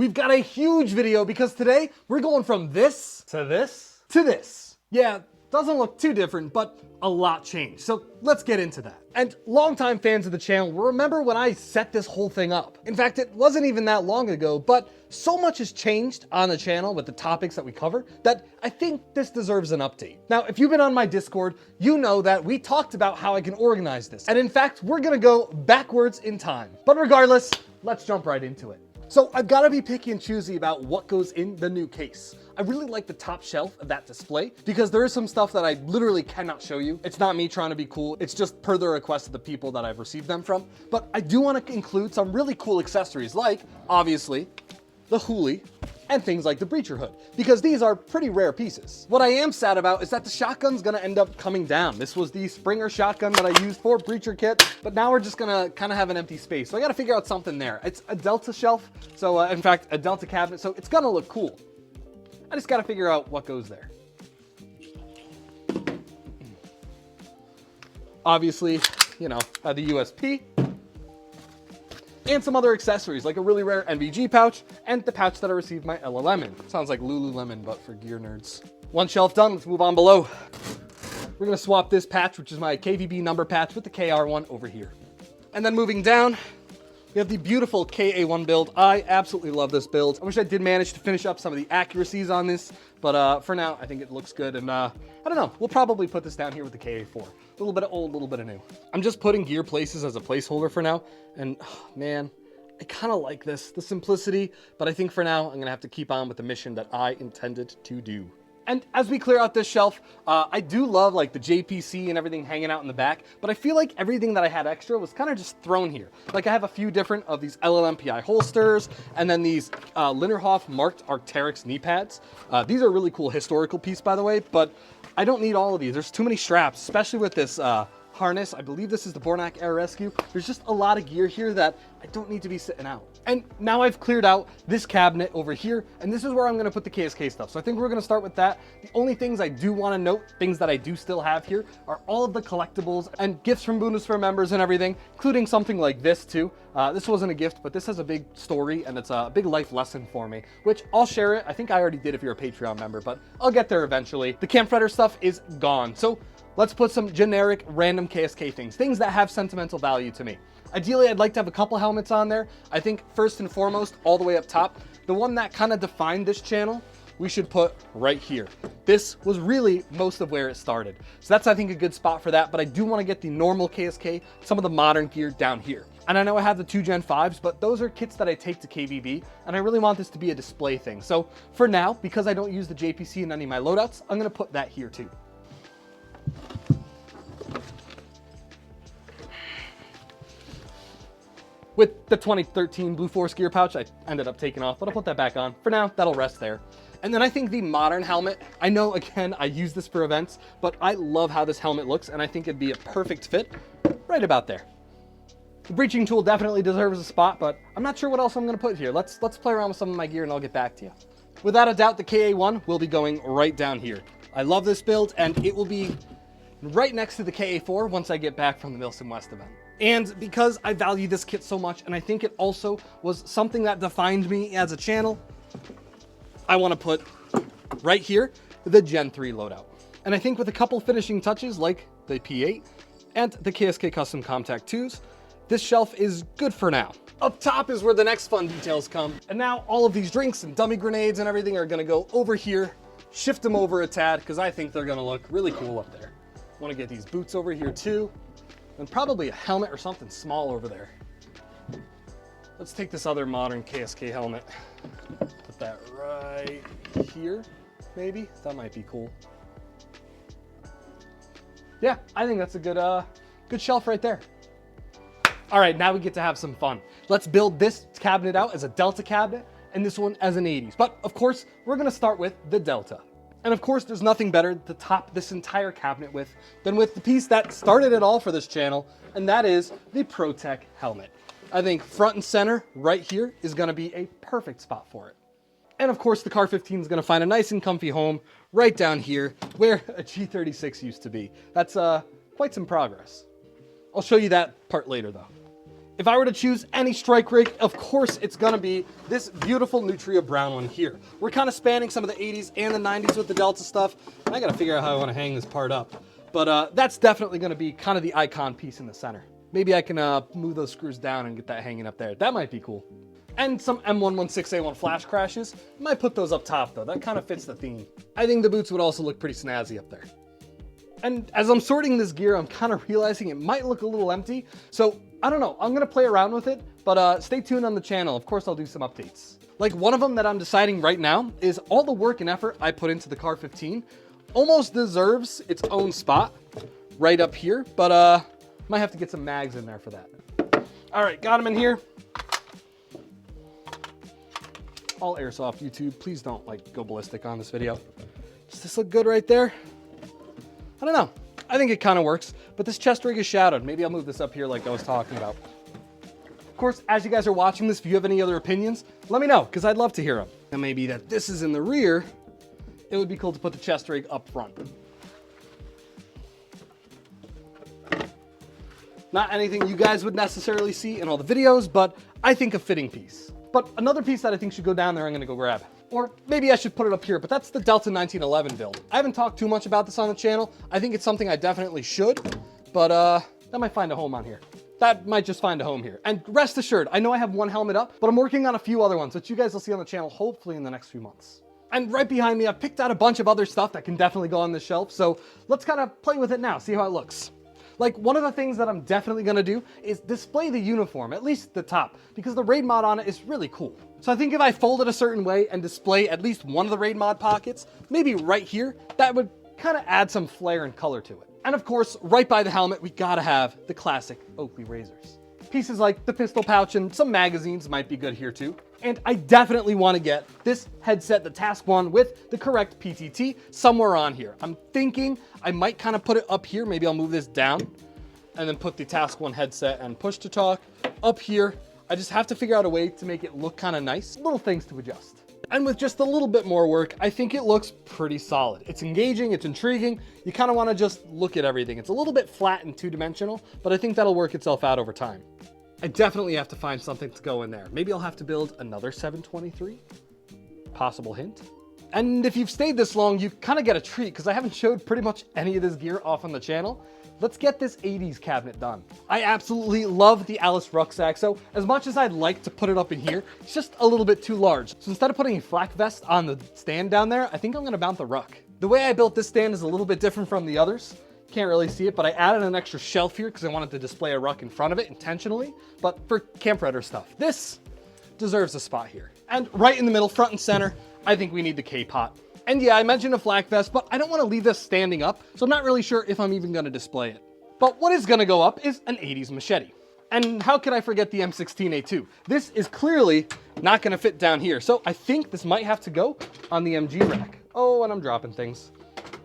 We've got a huge video because today we're going from this to this to this. Yeah, doesn't look too different, but a lot changed. So let's get into that. And longtime fans of the channel will remember when I set this whole thing up. In fact, it wasn't even that long ago, but so much has changed on the channel with the topics that we cover that I think this deserves an update. Now, if you've been on my Discord, you know that we talked about how I can organize this. And in fact, we're gonna go backwards in time. But regardless, let's jump right into it. So I've got to be picky and choosy about what goes in the new case. I really like the top shelf of that display because there is some stuff that I literally cannot show you. It's not me trying to be cool. It's just per the request of the people that I've received them from. But I do want to include some really cool accessories like, obviously, the hoolie, and things like the breacher hood, because these are pretty rare pieces. What I am sad about is that the shotgun's gonna end up coming down. This was the Springer shotgun that I used for breacher kit, but now we're just gonna kind of have an empty space. So I gotta figure out something there. It's a Delta shelf, so in fact, a Delta cabinet, so it's gonna look cool. I just gotta figure out what goes there. Obviously, you know, the USP, and some other accessories like a really rare NVG pouch and the pouch that I received my LLM in. Sounds like Lululemon, but for gear nerds. One shelf done, let's move on below. We're gonna swap this patch, which is my KVB number patch, with the KR one over here. And then moving down, we have the beautiful KA1 build. I absolutely love this build. I wish I did manage to finish up some of the accuracies on this, but for now, I think it looks good. And I don't know, we'll probably put this down here with the KA4. A little bit of old, a little bit of new. I'm just putting gear places as a placeholder for now. And oh, man, I kind of like this, the simplicity, but I think for now, I'm gonna have to keep on with the mission that I intended to do. And as we clear out this shelf, I do love like the JPC and everything hanging out in the back, but I feel like everything that I had extra was kind of just thrown here. Like I have a few different of these LLMPI holsters, and then these Linderhof marked Arc'teryx knee pads. These are a really cool historical piece, by the way, but I don't need all of these. There's too many straps, especially with this harness. I believe this is the Bornak Air Rescue. There's just a lot of gear here that I don't need to be sitting out. And now I've cleared out this cabinet over here, and this is where I'm gonna put the KSK stuff. So I think we're gonna start with that. The only things I do wanna note, things that I do still have here, are all of the collectibles and gifts from Bundeswehr members and everything, including something like this too. This wasn't a gift, but this has a big story and it's a big life lesson for me, which I'll share it. I think I already did if you're a Patreon member, but I'll get there eventually. The Kampfreiter stuff is gone. So let's put some generic random KSK things that have sentimental value to me. Ideally, I'd like to have a couple helmets on there. I think first and foremost, all the way up top, the one that kind of defined this channel, we should put right here. This was really most of where it started. So that's, I think, a good spot for that, but I do want to get the normal KSK, some of the modern gear down here. And I know I have the 2 Gen 5s, but those are kits that I take to KVB, and I really want this to be a display thing. So for now, because I don't use the JPC in any of my loadouts, I'm gonna put that here too. With the 2013 Blue Force gear pouch, I ended up taking off, but I'll put that back on. For now, that'll rest there. And then I think the modern helmet, I know, again, I use this for events, but I love how this helmet looks, and I think it'd be a perfect fit right about there. The breaching tool definitely deserves a spot, but I'm not sure what else I'm gonna put here. Let's play around with some of my gear and I'll get back to you. Without a doubt, the KA1 will be going right down here. I love this build, and it will be right next to the KA4 once I get back from the Milsim West event. And because I value this kit so much, and I think it also was something that defined me as a channel, I want to put right here the Gen 3 loadout. And I think with a couple finishing touches like the P8 and the KSK Custom Comtac 2s, this shelf is good for now. Up top is where the next fun details come. And now all of these drinks and dummy grenades and everything are gonna go over here, shift them over a tad, because I think they're gonna look really cool up there. Want to get these boots over here too, and probably a helmet or something small over there. Let's take this other modern KSK helmet, put that right here, maybe. That might be cool. Yeah, I think that's a good shelf right there. All right, now we get to have some fun. Let's build this cabinet out as a Delta cabinet and this one as an 80s. But of course, we're gonna start with the Delta. And of course, there's nothing better to top this entire cabinet with than with the piece that started it all for this channel, and that is the ProTech helmet. I think front and center right here is gonna be a perfect spot for it. And of course, the Car 15 is gonna find a nice and comfy home right down here where a G36 used to be. That's quite some progress. I'll show you that part later though. If I were to choose any strike rig, of course it's gonna be this beautiful Nutria brown one here. We're kind of spanning some of the 80s and the 90s with the Delta stuff. I gotta figure out how I wanna hang this part up. But that's definitely gonna be kind of the icon piece in the center. Maybe I can move those screws down and get that hanging up there. That might be cool. And some M116A1 flash crashes. Might put those up top though, that kind of fits the theme. I think the boots would also look pretty snazzy up there. And as I'm sorting this gear, I'm kind of realizing it might look a little empty. So I don't know, I'm gonna play around with it, but stay tuned on the channel. Of course, I'll do some updates. Like one of them that I'm deciding right now is all the work and effort I put into the Car 15 almost deserves its own spot right up here, but might have to get some mags in there for that. All right, got them in here. All airsoft YouTube, please don't like go ballistic on this video. Does this look good right there? I don't know. I think it kind of works, but this chest rig is shadowed. Maybe I'll move this up here like I was talking about. Of course, as you guys are watching this, if you have any other opinions, let me know, because I'd love to hear them. And maybe that this is in the rear, it would be cool to put the chest rig up front. Not anything you guys would necessarily see in all the videos, but I think a fitting piece. But another piece that I think should go down there, I'm gonna go grab. Or maybe I should put it up here, but that's the Delta 1911 build. I haven't talked too much about this on the channel. I think it's something I definitely should, but that might find a home on here. That might just find a home here. And rest assured, I know I have one helmet up, but I'm working on a few other ones, which you guys will see on the channel hopefully in the next few months. And right behind me, I've picked out a bunch of other stuff that can definitely go on this shelf, so let's kind of play with it now, see how it looks. Like one of the things that I'm definitely gonna do is display the uniform, at least the top, because the raid mod on it is really cool. So I think if I fold it a certain way and display at least one of the raid mod pockets, maybe right here, that would kind of add some flair and color to it. And of course, right by the helmet, we gotta have the classic Oakley razors. Pieces like the pistol pouch and some magazines might be good here too. And I definitely want to get this headset, the Task One, with the correct PTT somewhere on here. I'm thinking I might kind of put it up here. Maybe I'll move this down and then put the Task One headset and push to talk up here. I just have to figure out a way to make it look kind of nice. Little things to adjust. And with just a little bit more work, I think it looks pretty solid. It's engaging, it's intriguing. You kind of want to just look at everything. It's a little bit flat and two-dimensional, but I think that'll work itself out over time. I definitely have to find something to go in there. Maybe I'll have to build another 723. Possible hint. And if you've stayed this long, you kind of get a treat because I haven't showed pretty much any of this gear off on the channel. Let's get this 80s cabinet done. I absolutely love the Alice rucksack, so as much as I'd like to put it up in here, it's just a little bit too large. So instead of putting a flak vest on the stand down there, I think I'm gonna mount the ruck. The way I built this stand is a little bit different from the others. Can't really see it, but I added an extra shelf here because I wanted to display a ruck in front of it intentionally, but for Camp Redder stuff. This deserves a spot here. And right in the middle, front and center, I think we need the K-pot. And yeah, I mentioned a flak vest, but I don't want to leave this standing up, so I'm not really sure if I'm even going to display it. But what is going to go up is an 80s machete. And how could I forget the M16A2? This is clearly not going to fit down here, so I think this might have to go on the MG rack. Oh, and I'm dropping things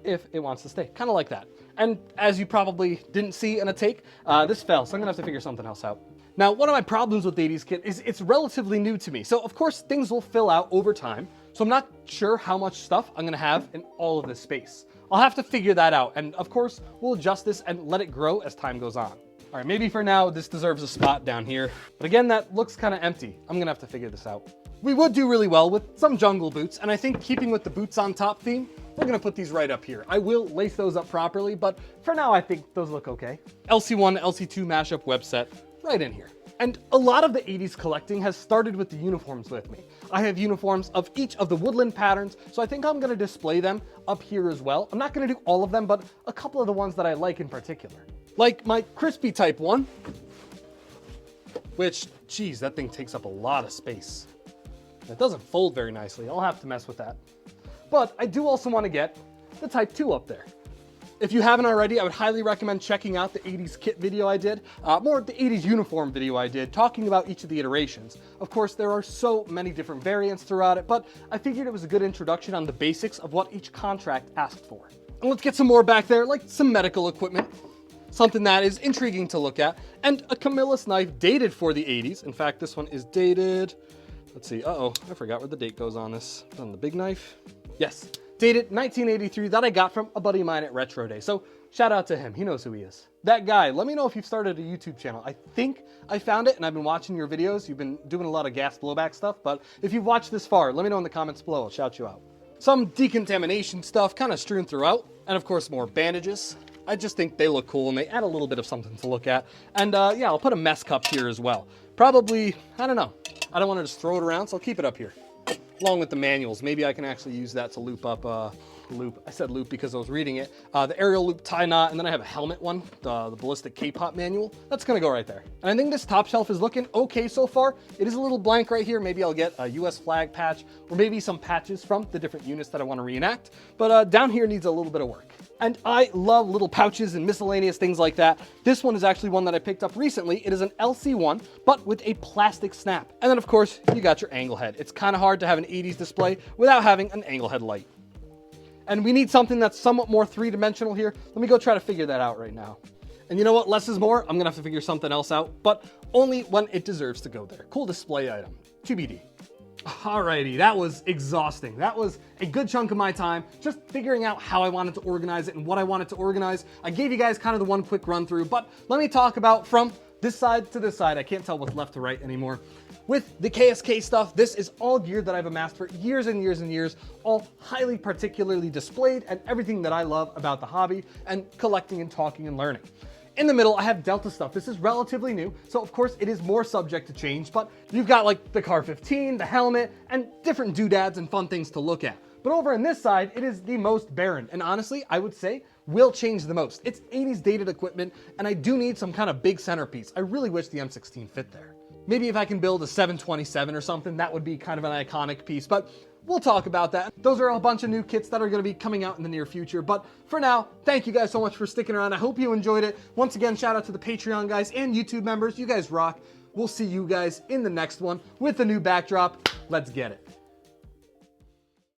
if it wants to stay, kind of like that. And as you probably didn't see in a take, this fell, so I'm gonna have to figure something else out. Now, one of my problems with the 80s kit is it's relatively new to me. So of course, things will fill out over time. So I'm not sure how much stuff I'm gonna have in all of this space. I'll have to figure that out. And of course, we'll adjust this and let it grow as time goes on. All right, maybe for now, this deserves a spot down here. But again, that looks kind of empty. I'm gonna have to figure this out. We would do really well with some jungle boots. And I think keeping with the boots on top theme, we're gonna put these right up here. I will lace those up properly, but for now, I think those look okay. LC1, LC2 mashup web set right in here. And a lot of the 80s collecting has started with the uniforms with me. I have uniforms of each of the woodland patterns, so I think I'm gonna display them up here as well. I'm not gonna do all of them, but a couple of the ones that I like in particular. Like my crispy type one, which, geez, that thing takes up a lot of space. It doesn't fold very nicely. I'll have to mess with that. But I do also want to get the Type 2 up there. If you haven't already, I would highly recommend checking out the 80s kit video I did, more the 80s uniform video I did, talking about each of the iterations. Of course, there are so many different variants throughout it, but I figured it was a good introduction on the basics of what each contract asked for. And let's get some more back there, like some medical equipment, something that is intriguing to look at, and a Camillus knife dated for the 80s. In fact, this one is dated, let's see, I forgot where the date goes on this. On the big knife. Yes, dated 1983 that I got from a buddy of mine at Retro Day. So Shout out to him. He knows who he is. That guy, let me know if you've started a YouTube channel. I think I found it and I've been watching your videos. You've been doing a lot of gas blowback stuff, but if you've watched this far, let me know in the comments below. I'll shout you out. Some decontamination stuff kind of strewn throughout, and of course more bandages. I just think they look cool and they add a little bit of something to look at. And yeah, I'll put a mess cup here as well. Probably, I don't know. I don't want to just throw it around, so I'll keep it up here. Along with the manuals. Maybe I can actually use that to loop up, I said loop because I was reading it. The aerial loop tie knot, and then I have a helmet one, the ballistic K-pop manual. That's gonna go right there. And I think this top shelf is looking okay so far. It is a little blank right here. Maybe I'll get a US flag patch, or maybe some patches from the different units that I want to reenact. But down here needs a little bit of work. And I love little pouches and miscellaneous things like that. This one is actually one that I picked up recently. It is an LC1, but with a plastic snap. And then of course, you got your angle head. It's kind of hard to have an 80s display without having an angle head light. And we need something that's somewhat more three-dimensional here. Let me go try to figure that out right now. And you know what? Less is more. I'm gonna have to figure something else out, but only when it deserves to go there. Cool display item, TBD. Alrighty, that was exhausting. That was a good chunk of my time, just figuring out how I wanted to organize it and what I wanted to organize. I gave you guys kind of the one quick run through, but let me talk about from this side to this side. I can't tell what's left to right anymore. With the KSK stuff, this is all gear that I've amassed for years and years and years, all highly particularly displayed and everything that I love about the hobby and collecting and talking and learning. In the middle, I have Delta stuff. This is relatively new, so of course it is more subject to change, but you've got like the Car 15, the helmet, and different doodads and fun things to look at. But over on this side, it is the most barren, and honestly, I would say will change the most. It's 80s dated equipment, and I do need some kind of big centerpiece. I really wish the M16 fit there. Maybe if I can build a 727 or something, that would be kind of an iconic piece, but we'll talk about that. Those are a bunch of new kits that are going to be coming out in the near future. But for now, thank you guys so much for sticking around. I hope you enjoyed it. Once again, shout out to the Patreon guys and YouTube members. You guys rock. We'll see you guys in the next one with a new backdrop. Let's get it.